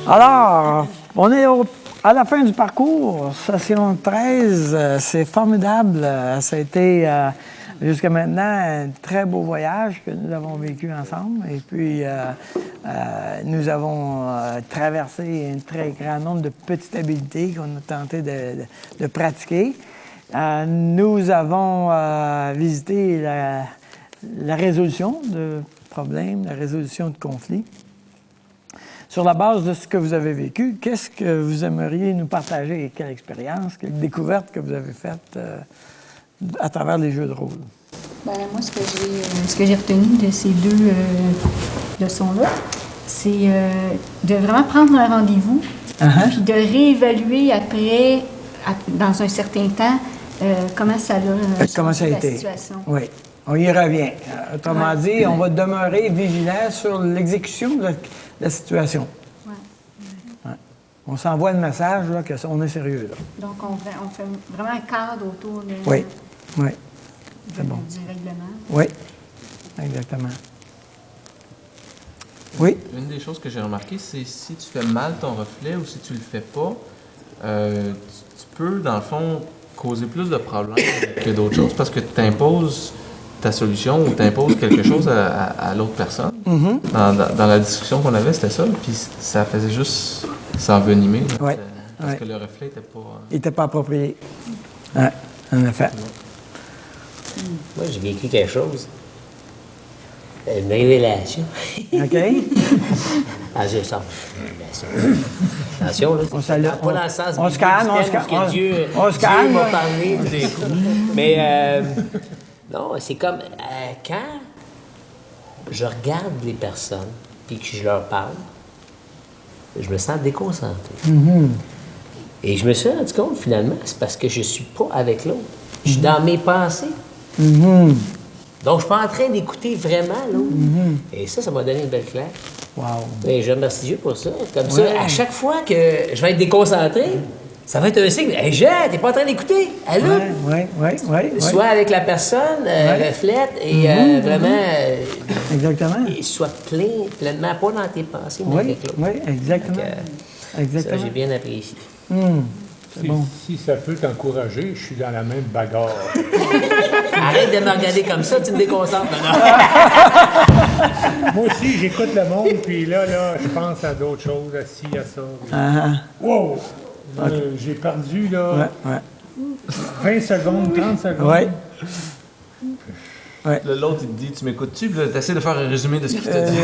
Alors, on est à la fin du parcours, session 13. C'est formidable. Ça a été, jusqu'à maintenant, un très beau voyage que nous avons vécu ensemble. Et puis, nous avons traversé un très grand nombre de petites habiletés qu'on a tenté de pratiquer. Nous avons visité la résolution de problèmes, la résolution de conflits. Sur la base de ce que vous avez vécu, qu'est-ce que vous aimeriez nous partager? Quelle expérience, quelle découverte que vous avez faite à travers les jeux de rôle? Bien, moi, ce que j'ai retenu de ces deux leçons-là, c'est de vraiment prendre un rendez-vous, puis de réévaluer après, dans un certain temps, comment ça a changé la situation. Oui. On y revient. Autrement dit, on va demeurer vigilant sur l'exécution de la situation. Ouais. Ouais. On s'envoie le message là, qu'on est sérieux. Là. Donc, on fait vraiment un cadre autour de, oui. C'est bon. Du règlement. Oui, exactement. Oui? Une des choses que j'ai remarqué, c'est si tu fais mal ton reflet ou si tu le fais pas, tu peux, dans le fond, causer plus de problèmes que d'autres choses parce que tu imposes ta solution ou t'imposes quelque chose à l'autre personne. Mm-hmm. Dans la discussion qu'on avait, c'était ça, puis ça faisait juste s'envenimer. Oui. Parce que le reflet n'était pas... Il n'était pas approprié. Oui, en effet. Moi, j'ai vécu quelque chose. Une révélation. OK. Je sens. Attention, là. Pas dans le sens on se calme, Dieu m'a parlé tout d'un coup. Mais... non, c'est comme quand je regarde les personnes et que je leur parle, je me sens déconcentré. Mm-hmm. Et je me suis rendu compte, finalement, c'est parce que je ne suis pas avec l'autre. Je suis dans mes pensées. Mm-hmm. Donc, je ne suis pas en train d'écouter vraiment l'autre. Mm-hmm. Et ça m'a donné une belle claque. Wow. Et je remercie Dieu pour ça. Comme ça, à chaque fois que je vais être déconcentré, ça va être un signe. Hey, Jean, t'es pas en train d'écouter? Allô? Oui. Soit avec la personne, reflète, et vraiment. Exactement. Et soit pleinement, pas dans tes pensées, mais avec l'autre. Oui, exactement. Ça, j'ai bien apprécié. C'est bon. Si ça peut t'encourager, je suis dans la même bagarre. Arrête de me regarder comme ça, tu me déconcentres maintenant. Moi aussi, j'écoute le monde, puis là, je pense à d'autres choses, à ci, à ça. Wow! Okay. J'ai perdu, là, 20 secondes, 30 secondes. Ouais. L'autre, il te dit, tu m'écoutes-tu? Puis là, tu essaies de faire un résumé de ce qu'il t'a dit.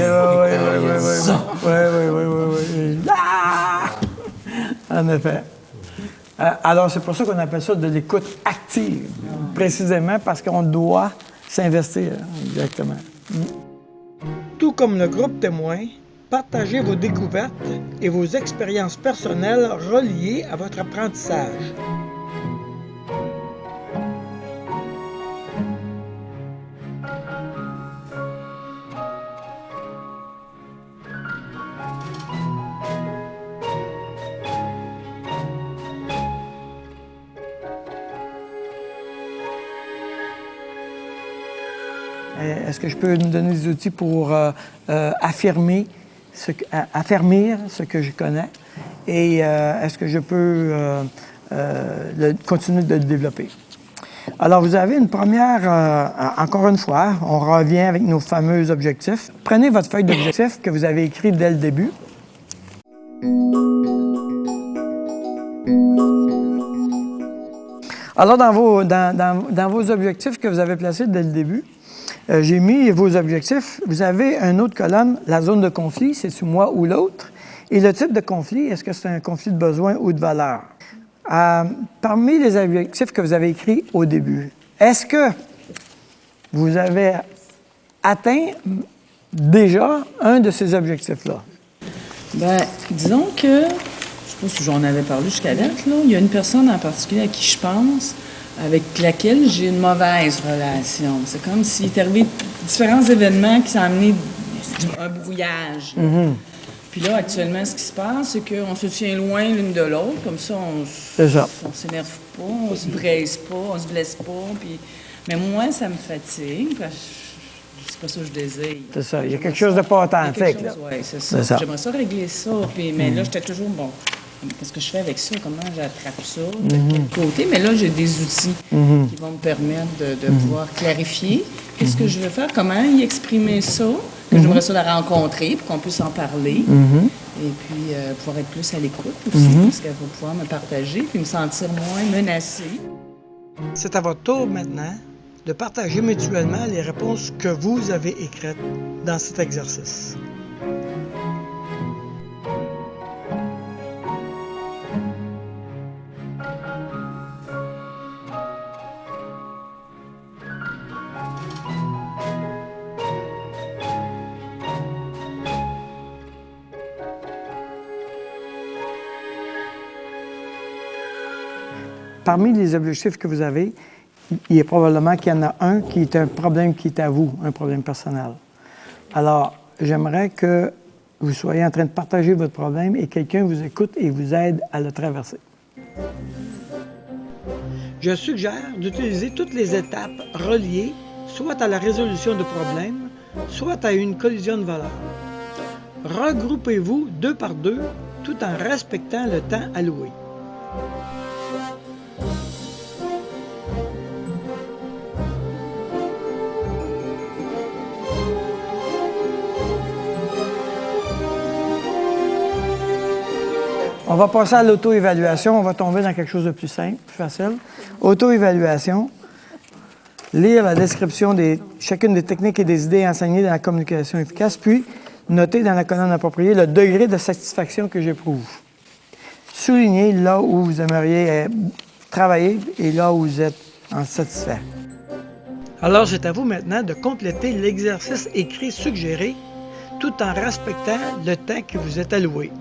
Oui. En effet. Alors, c'est pour ça qu'on appelle ça de l'écoute active, précisément parce qu'on doit s'investir. Exactement. Tout comme le groupe témoin, partagez vos découvertes et vos expériences personnelles reliées à votre apprentissage. Est-ce que je peux nous donner des outils pour affermir ce que je connais? Et est-ce que je peux continuer de le développer? Alors, vous avez une première, encore une fois, on revient avec nos fameux objectifs. Prenez votre feuille d'objectifs que vous avez écrite dès le début. Alors, dans vos objectifs que vous avez placés dès le début, j'ai mis vos objectifs. Vous avez une autre colonne, la zone de conflit, c'est-tu moi ou l'autre? Et le type de conflit, est-ce que c'est un conflit de besoin ou de valeur? Parmi les objectifs que vous avez écrits au début, est-ce que vous avez atteint déjà un de ces objectifs-là? Bien, disons que, je ne sais pas si j'en avais parlé jusqu'à date, là, il y a une personne en particulier à qui je pense, avec laquelle j'ai une mauvaise relation. C'est comme s'il est arrivé différents événements qui ont amené un brouillage. Mm-hmm. Puis là, actuellement, ce qui se passe, c'est qu'on se tient loin l'une de l'autre. Comme ça, on s'énerve pas, on se braise pas, on se blesse pas. Puis... Mais moi, ça me fatigue. Parce que c'est pas ça que je désire. C'est ça. Il y a quelque chose de pas authentique. Oui, c'est ça. J'aimerais ça régler ça. Puis, mais là, j'étais toujours, bon, qu'est-ce que je fais avec ça? Comment j'attrape ça? De quel côté? Mais là, j'ai des outils qui vont me permettre de pouvoir clarifier qu'est-ce que je veux faire, comment y exprimer ça, que j'aimerais ça la rencontrer pour qu'on puisse en parler. Et puis, pouvoir être plus à l'écoute aussi, parce qu'elle va pouvoir me partager puis me sentir moins menacée. C'est à votre tour maintenant de partager mutuellement les réponses que vous avez écrites dans cet exercice. Parmi les objectifs que vous avez, il est probablement qu'il y en a un qui est un problème qui est à vous, un problème personnel. Alors, j'aimerais que vous soyez en train de partager votre problème et quelqu'un vous écoute et vous aide à le traverser. Je suggère d'utiliser toutes les étapes reliées soit à la résolution de problèmes, soit à une collision de valeurs. Regroupez-vous 2 par 2 tout en respectant le temps alloué. On va passer à l'auto-évaluation. On va tomber dans quelque chose de plus simple, plus facile. Auto-évaluation. Lire la description de chacune des techniques et des idées enseignées dans la communication efficace, puis noter dans la colonne appropriée le degré de satisfaction que j'éprouve. Soulignez là où vous aimeriez travailler et là où vous êtes satisfait. Alors, c'est à vous maintenant de compléter l'exercice écrit suggéré tout en respectant le temps que vous êtes alloué.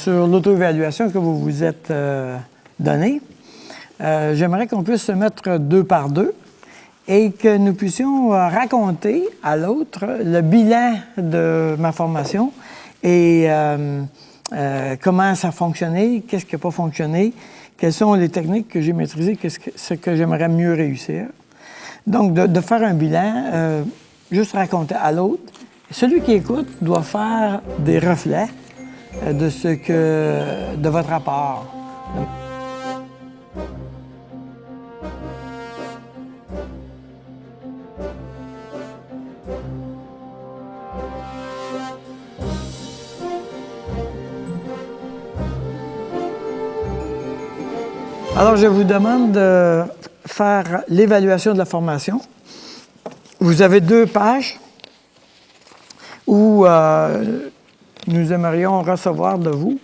Sur l'auto-évaluation que vous vous êtes donnée, j'aimerais qu'on puisse se mettre 2 par 2 et que nous puissions raconter à l'autre le bilan de ma formation et comment ça a fonctionné, qu'est-ce qui n'a pas fonctionné, quelles sont les techniques que j'ai maîtrisées, ce que j'aimerais mieux réussir. Donc, de faire un bilan, juste raconter à l'autre. Celui qui écoute doit faire des reflets de votre rapport. Alors, je vous demande de faire l'évaluation de la formation. Vous avez 2 pages où nous aimerions recevoir de vous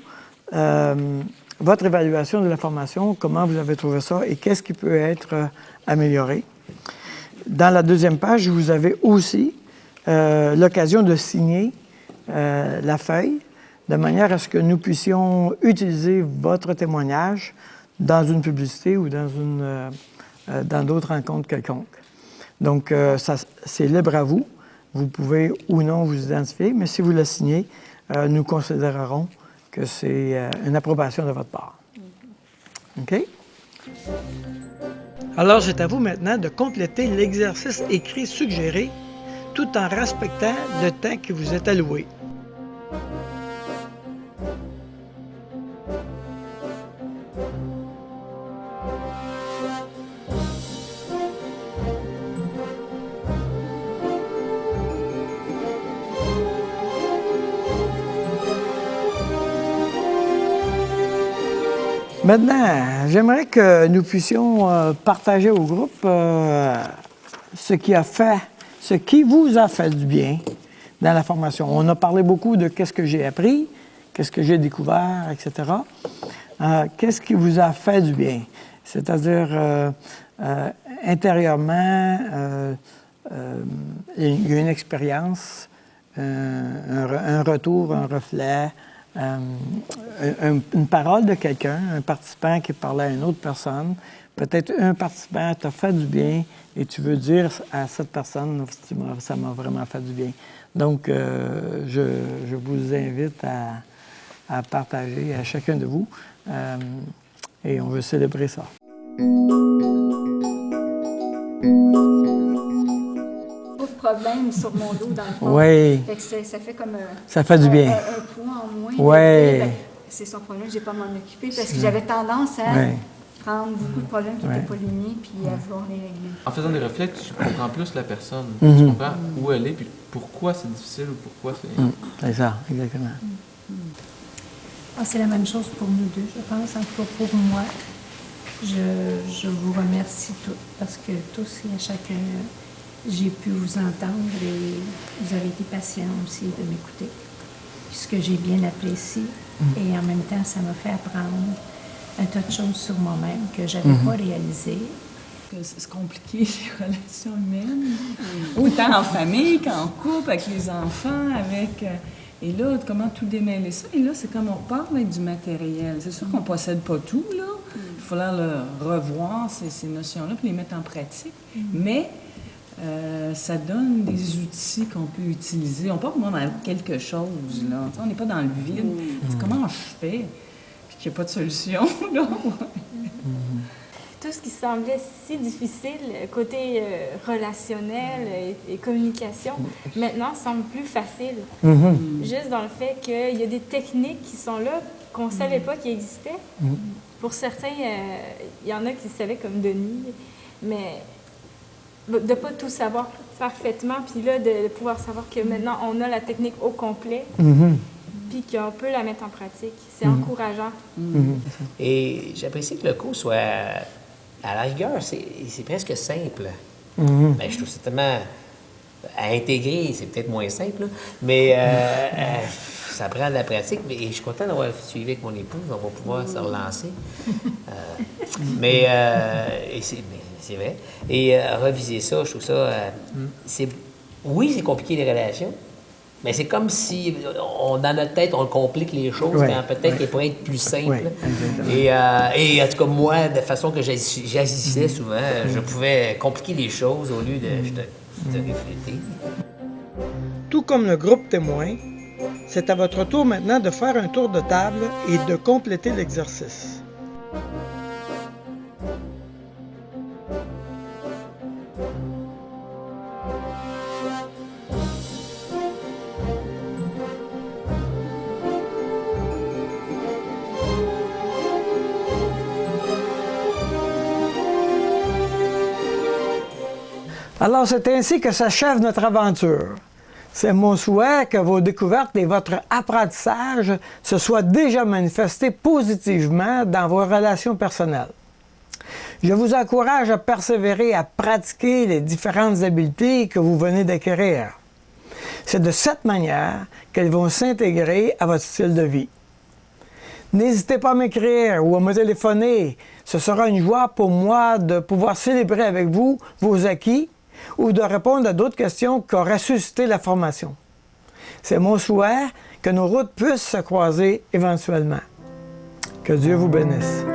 votre évaluation de la formation, comment vous avez trouvé ça et qu'est-ce qui peut être amélioré. Dans la 2e page, vous avez aussi l'occasion de signer la feuille de manière à ce que nous puissions utiliser votre témoignage dans une publicité ou dans d'autres rencontres quelconques. Donc, c'est libre à vous. Vous pouvez ou non vous identifier, mais si vous la signez, nous considérerons que c'est une approbation de votre part. OK? Alors, c'est à vous maintenant de compléter l'exercice écrit suggéré tout en respectant le temps que vous êtes alloué. Maintenant, j'aimerais que nous puissions partager au groupe ce qui vous a fait du bien dans la formation. On a parlé beaucoup de qu'est-ce que j'ai appris, qu'est-ce que j'ai découvert, etc. Qu'est-ce qui vous a fait du bien? C'est-à-dire, intérieurement, il y a une expérience, un retour, un reflet, une parole de quelqu'un, un participant qui parlait à une autre personne. Peut-être un participant t'a fait du bien et tu veux dire à cette personne, ça m'a vraiment fait du bien. Donc, je vous invite à partager à chacun de vous et on veut célébrer ça. Problème sur mon dos, dans le fond. Oui. Fait que ça fait comme ça fait du bien. Un poids en moins. Oui. C'est son problème, je n'ai pas à m'en occuper parce que j'avais tendance à prendre beaucoup de problèmes qui n'étaient pas les miens puis à vouloir les régler. En faisant des reflets, tu comprends plus la personne. Tu comprends où elle est puis pourquoi c'est difficile ou pourquoi c'est... C'est ça, exactement. C'est la même chose pour nous deux, je pense. En tout cas, pour moi, je vous remercie tous parce que tous et à chacun... J'ai pu vous entendre et vous avez été patient aussi de m'écouter, ce que j'ai bien apprécié. Et en même temps, ça m'a fait apprendre un tas de choses sur moi-même que je n'avais pas réalisées. C'est compliqué, les relations humaines, autant en famille qu'en couple, avec les enfants, avec... Et là, comment tout démêler ça? Et là, c'est comme on repart avec du matériel. C'est sûr qu'on ne possède pas tout, là. Il faut revoir ces notions-là puis les mettre en pratique. Mais... ça donne des outils qu'on peut utiliser. On peut remonter à quelque chose, là. On n'est pas dans le vide. Comment je fais? Puis qu'il n'y a pas de solution, là. Tout ce qui semblait si difficile, côté relationnel et communication, maintenant semble plus facile. Juste dans le fait qu'il y a des techniques qui sont là, qu'on ne savait pas qu'ils existaient. Pour certains, il y en a qui savaient comme Denis, mais... de ne pas tout savoir parfaitement, puis là, de pouvoir savoir que maintenant, on a la technique au complet, puis qu'on peut la mettre en pratique. C'est encourageant. Et j'apprécie que le cours soit, à la rigueur, c'est presque simple. Ben, je trouve ça tellement... À intégrer, c'est peut-être moins simple, là, mais ça prend de la pratique. Et je suis content d'avoir suivi avec mon épouse. On va pouvoir se relancer. C'est vrai. Et reviser ça, je trouve ça... oui, c'est compliqué, les relations, mais c'est comme si, dans notre tête, on complique les choses, quand peut-être qu'elles pourraient être plus simples. Et en tout cas, moi, de façon que j'agissais souvent, je pouvais compliquer les choses au lieu de refléter. Tout comme le groupe témoin, c'est à votre tour maintenant de faire un tour de table et de compléter l'exercice. Alors, c'est ainsi que s'achève notre aventure. C'est mon souhait que vos découvertes et votre apprentissage se soient déjà manifestés positivement dans vos relations personnelles. Je vous encourage à persévérer à pratiquer les différentes habiletés que vous venez d'acquérir. C'est de cette manière qu'elles vont s'intégrer à votre style de vie. N'hésitez pas à m'écrire ou à me téléphoner. Ce sera une joie pour moi de pouvoir célébrer avec vous vos acquis ou de répondre à d'autres questions qui auraient suscité la formation. C'est mon souhait que nos routes puissent se croiser éventuellement. Que Dieu vous bénisse.